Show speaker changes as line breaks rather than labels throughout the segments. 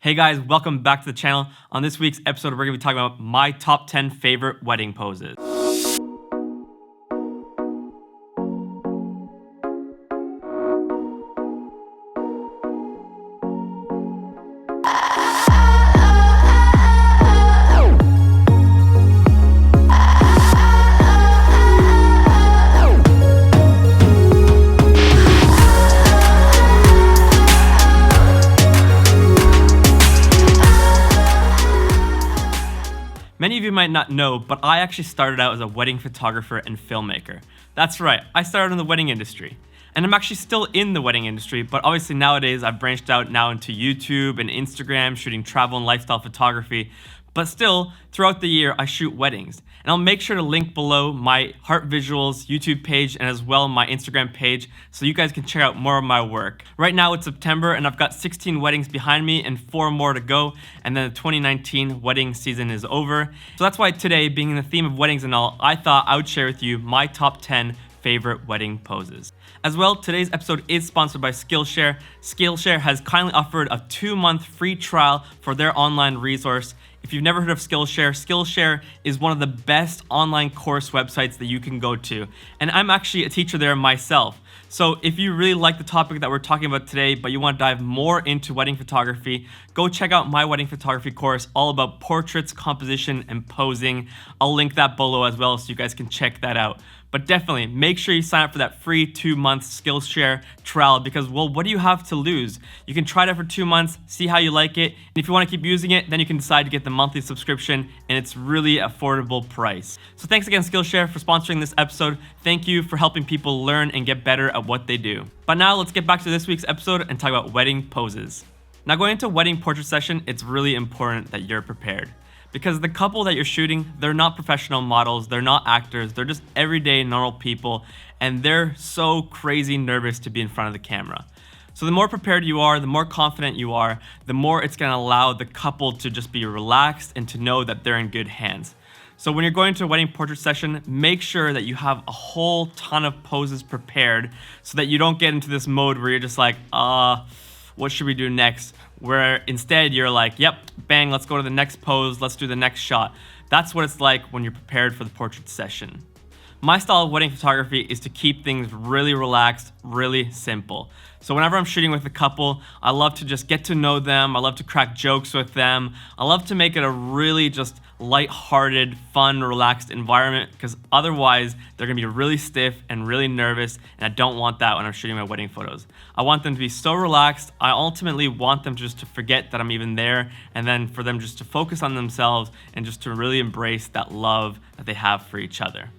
Hey guys, welcome back to the channel. On this week's episode, we're going to be talking about my top 10 favorite wedding poses. Many of you might not know, but I actually started out as a wedding photographer and filmmaker. That's right, I started in the wedding industry. And I'm actually still in the wedding industry, but obviously nowadays I've branched out now into YouTube and Instagram, shooting travel and lifestyle photography. But still, throughout the year, I shoot weddings. And I'll make sure to link below my Heart Visuals YouTube page and as well my Instagram page so you guys can check out more of my work. Right now it's September and I've got 16 weddings behind me and 4 more to go, and then the 2019 wedding season is over. So that's why today, being in the theme of weddings and all, I thought I would share with you my top 10 favorite wedding poses. As well, today's episode is sponsored by Skillshare. Skillshare has kindly offered a 2-month free trial for their online resource. If you've never heard of Skillshare, Skillshare is one of the best online course websites that you can go to. And I'm actually a teacher there myself. So if you really like the topic that we're talking about today, but you want to dive more into wedding photography, go check out my wedding photography course all about portraits, composition, and posing. I'll link that below as well so you guys can check that out. But definitely make sure you sign up for that free 2-month Skillshare trial because, well, what do you have to lose? You can try it out for 2 months, see how you like it. And if you want to keep using it, then you can decide to get the monthly subscription, and it's really affordable price. So thanks again, Skillshare, for sponsoring this episode. Thank you for helping people learn and get better at what they do. But now let's get back to this week's episode and talk about wedding poses. Now, going into a wedding portrait session, it's really important that you're prepared. Because the couple that you're shooting, they're not professional models, they're not actors, they're just everyday normal people, and they're so crazy nervous to be in front of the camera. So the more prepared you are, the more confident you are, the more it's gonna allow the couple to just be relaxed and to know that they're in good hands. So when you're going to a wedding portrait session, make sure that you have a whole ton of poses prepared so that you don't get into this mode where you're just like, what should we do next? Where instead you're like, yep, bang, let's go to the next pose, let's do the next shot. That's what it's like when you're prepared for the portrait session. My style of wedding photography is to keep things really relaxed, really simple. So whenever I'm shooting with a couple, I love to just get to know them. I love to crack jokes with them. I love to make it a really just light-hearted, fun, relaxed environment because otherwise they're gonna be really stiff and really nervous, and I don't want that when I'm shooting my wedding photos. I want them to be so relaxed. I ultimately want them just to forget that I'm even there, and then for them just to focus on themselves and just to really embrace that love that they have for each other.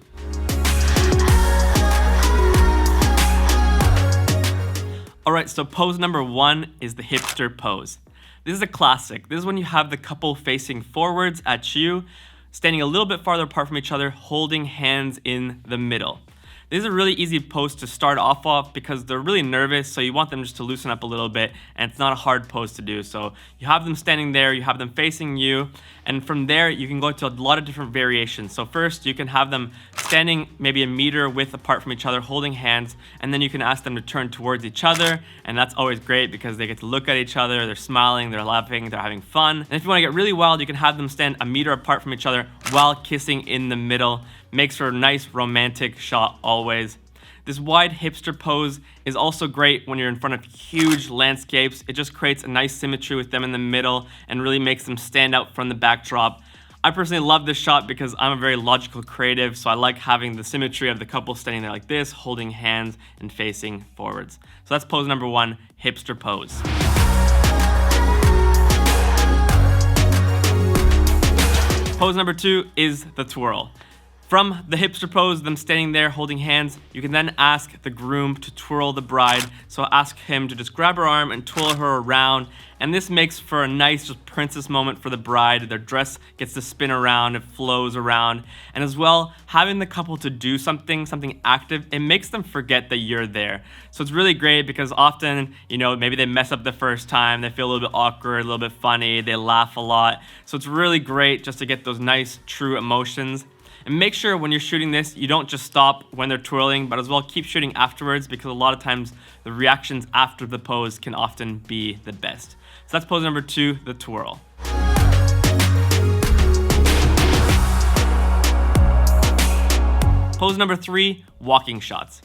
Alright, so pose number 1 is the hipster pose. This is a classic. This is when you have the couple facing forwards at you, standing a little bit farther apart from each other, holding hands in the middle. This is a really easy pose to start off of because they're really nervous, so you want them just to loosen up a little bit, and it's not a hard pose to do. So you have them standing there, you have them facing you, and from there you can go to a lot of different variations. So first you can have them standing maybe a meter width apart from each other, holding hands, and then you can ask them to turn towards each other, and that's always great because they get to look at each other, they're smiling, they're laughing, they're having fun. And if you want to get really wild, you can have them stand a meter apart from each other while kissing in the middle. Makes for a nice romantic shot always. This wide hipster pose is also great when you're in front of huge landscapes. It just creates a nice symmetry with them in the middle and really makes them stand out from the backdrop. I personally love this shot because I'm a very logical creative, so I like having the symmetry of the couple standing there like this, holding hands and facing forwards. So that's pose number 1, hipster pose. Pose number 2 is the twirl. From the hipster pose, them standing there holding hands, you can then ask the groom to twirl the bride. So ask him to just grab her arm and twirl her around. And this makes for a nice just princess moment for the bride. Their dress gets to spin around, it flows around. And as well, having the couple to do something active, it makes them forget that you're there. So it's really great because often, maybe they mess up the first time, they feel a little bit awkward, a little bit funny, they laugh a lot. So it's really great just to get those nice, true emotions. And make sure when you're shooting this, you don't just stop when they're twirling, but as well keep shooting afterwards because a lot of times the reactions after the pose can often be the best. So that's pose number 2, the twirl. Pose number 3, walking shots.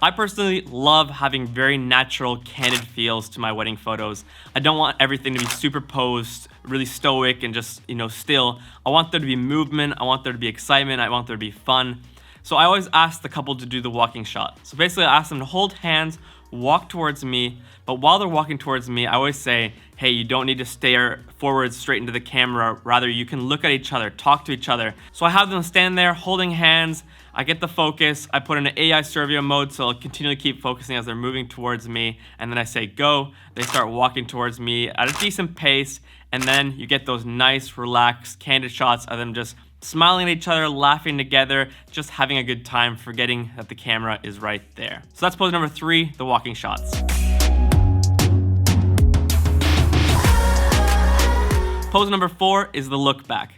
I personally love having very natural, candid feels to my wedding photos. I don't want everything to be super posed, really stoic and just, still. I want there to be movement, I want there to be excitement, I want there to be fun. So I always ask the couple to do the walking shot. So basically I ask them to hold hands, walk towards me, but while they're walking towards me, I always say, hey, you don't need to stare forward straight into the camera. Rather, you can look at each other, talk to each other. So I have them stand there holding hands. I get the focus. I put in an AI stereo mode, so I'll continually keep focusing as they're moving towards me. And then I say, go. They start walking towards me at a decent pace. And then you get those nice, relaxed, candid shots of them just smiling at each other, laughing together, just having a good time, forgetting that the camera is right there. So that's pose number 3, the walking shots. Pose number 4 is the look back.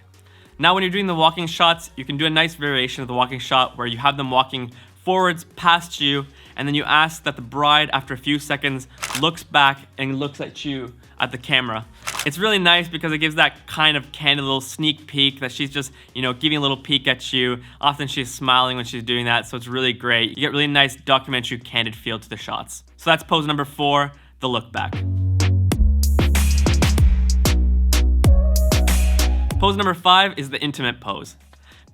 Now when you're doing the walking shots, you can do a nice variation of the walking shot where you have them walking forwards past you, and then you ask that the bride, after a few seconds, looks back and looks at you at the camera. It's really nice because it gives that kind of candid little sneak peek that she's just, giving a little peek at you. Often she's smiling when she's doing that, so it's really great. You get really nice documentary candid feel to the shots. So that's pose number 4, the look back. Pose number 5 is the intimate pose.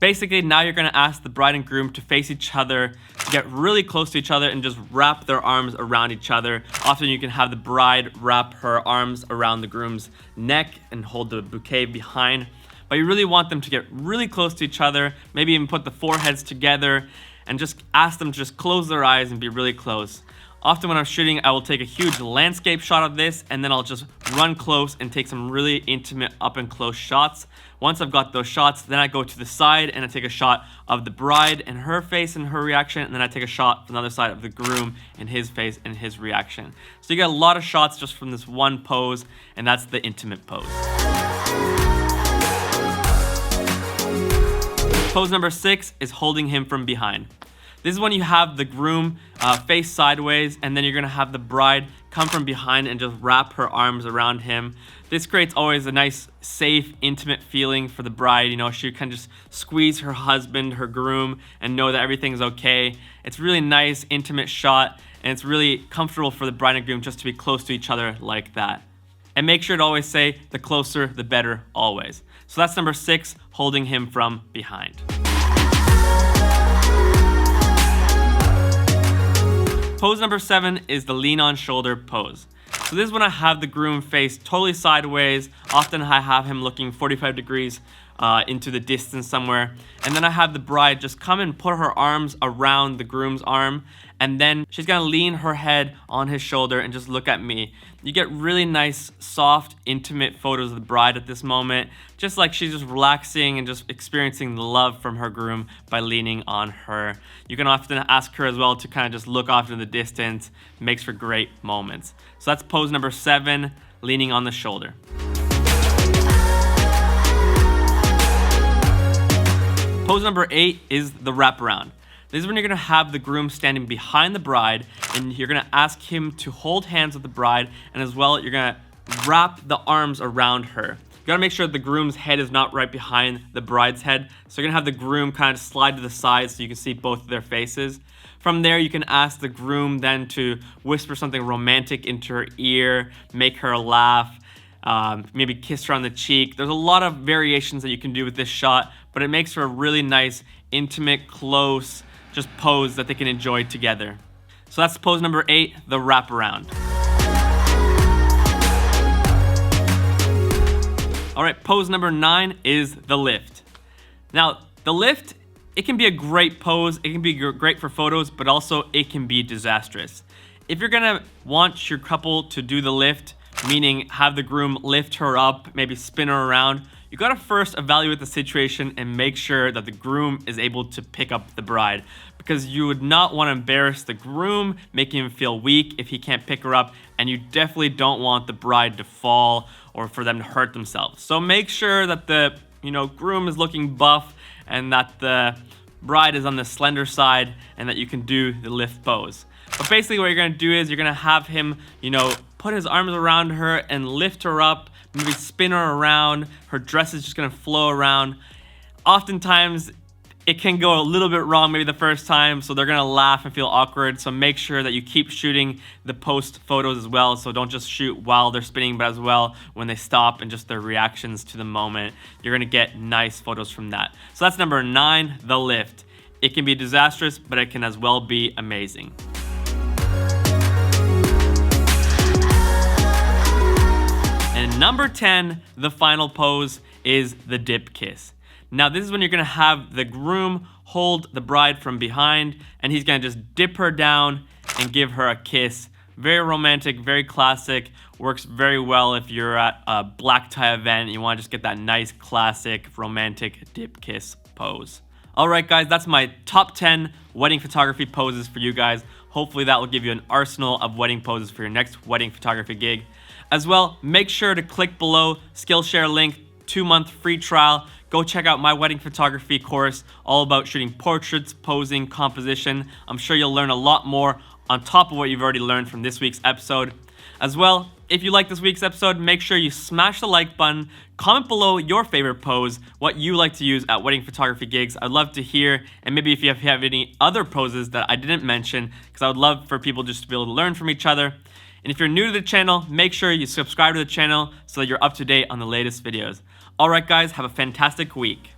Basically, now you're gonna ask the bride and groom to face each other, to get really close to each other and just wrap their arms around each other. Often you can have the bride wrap her arms around the groom's neck and hold the bouquet behind. But you really want them to get really close to each other, maybe even put the foreheads together and just ask them to just close their eyes and be really close. Often when I'm shooting, I will take a huge landscape shot of this and then I'll just run close and take some really intimate up and close shots. Once I've got those shots, then I go to the side and I take a shot of the bride and her face and her reaction, and then I take a shot from the other side of the groom and his face and his reaction. So you get a lot of shots just from this one pose, and that's the intimate pose. Pose number 6 is holding him from behind. This is when you have the groom face sideways, and then you're gonna have the bride come from behind and just wrap her arms around him. This creates always a nice, safe, intimate feeling for the bride. She can just squeeze her husband, her groom, and know that everything's okay. It's really nice, intimate shot, and it's really comfortable for the bride and groom just to be close to each other like that. And make sure to always say, the closer, the better, always. So that's number 6, holding him from behind. Pose number 7 is the lean on shoulder pose. So this is when I have the groom face totally sideways. Often I have him looking 45 degrees into the distance somewhere. And then I have the bride just come and put her arms around the groom's arm. And then she's gonna lean her head on his shoulder and just look at me. You get really nice, soft, intimate photos of the bride at this moment. Just like she's just relaxing and just experiencing the love from her groom by leaning on her. You can often ask her as well to kind of just look off in the distance. Makes for great moments. So that's pose number 7, leaning on the shoulder. Pose number 8 is the wraparound. This is when you're gonna have the groom standing behind the bride and you're gonna ask him to hold hands with the bride, and as well, you're gonna wrap the arms around her. You gotta make sure the groom's head is not right behind the bride's head. So you're gonna have the groom kind of slide to the side so you can see both of their faces. From there, you can ask the groom then to whisper something romantic into her ear, make her laugh, maybe kiss her on the cheek. There's a lot of variations that you can do with this shot, but it makes for a really nice, intimate, close, just pose that they can enjoy together. So that's pose number 8, the wraparound. All right, pose number 9 is the lift. Now, the lift, it can be a great pose, it can be great for photos, but also it can be disastrous. If you're gonna want your couple to do the lift, meaning have the groom lift her up, maybe spin her around, you gotta first evaluate the situation and make sure that the groom is able to pick up the bride, because you would not want to embarrass the groom, making him feel weak if he can't pick her up, and you definitely don't want the bride to fall or for them to hurt themselves. So make sure that the groom is looking buff and that the bride is on the slender side and that you can do the lift pose. But basically what you're gonna do is you're gonna have him, put his arms around her and lift her up, maybe spin her around. Her dress is just gonna flow around. Oftentimes, it can go a little bit wrong maybe the first time, so they're gonna laugh and feel awkward. So make sure that you keep shooting the post photos as well. So don't just shoot while they're spinning, but as well when they stop and just their reactions to the moment. You're gonna get nice photos from that. So that's number 9, the lift. It can be disastrous, but it can as well be amazing. And number 10, the final pose, is the dip kiss. Now this is when you're gonna have the groom hold the bride from behind, and he's gonna just dip her down and give her a kiss. Very romantic, very classic, works very well if you're at a black tie event and you wanna just get that nice classic romantic dip kiss pose. All right guys, that's my top 10 wedding photography poses for you guys. Hopefully that will give you an arsenal of wedding poses for your next wedding photography gig. As well, make sure to click below, Skillshare link, 2-month free trial. Go check out my wedding photography course, all about shooting portraits, posing, composition. I'm sure you'll learn a lot more on top of what you've already learned from this week's episode. As well, if you like this week's episode, make sure you smash the like button, comment below your favorite pose, what you like to use at wedding photography gigs. I'd love to hear, and maybe if you have any other poses that I didn't mention, because I would love for people just to be able to learn from each other. And if you're new to the channel, make sure you subscribe to the channel so that you're up to date on the latest videos. All right guys, have a fantastic week.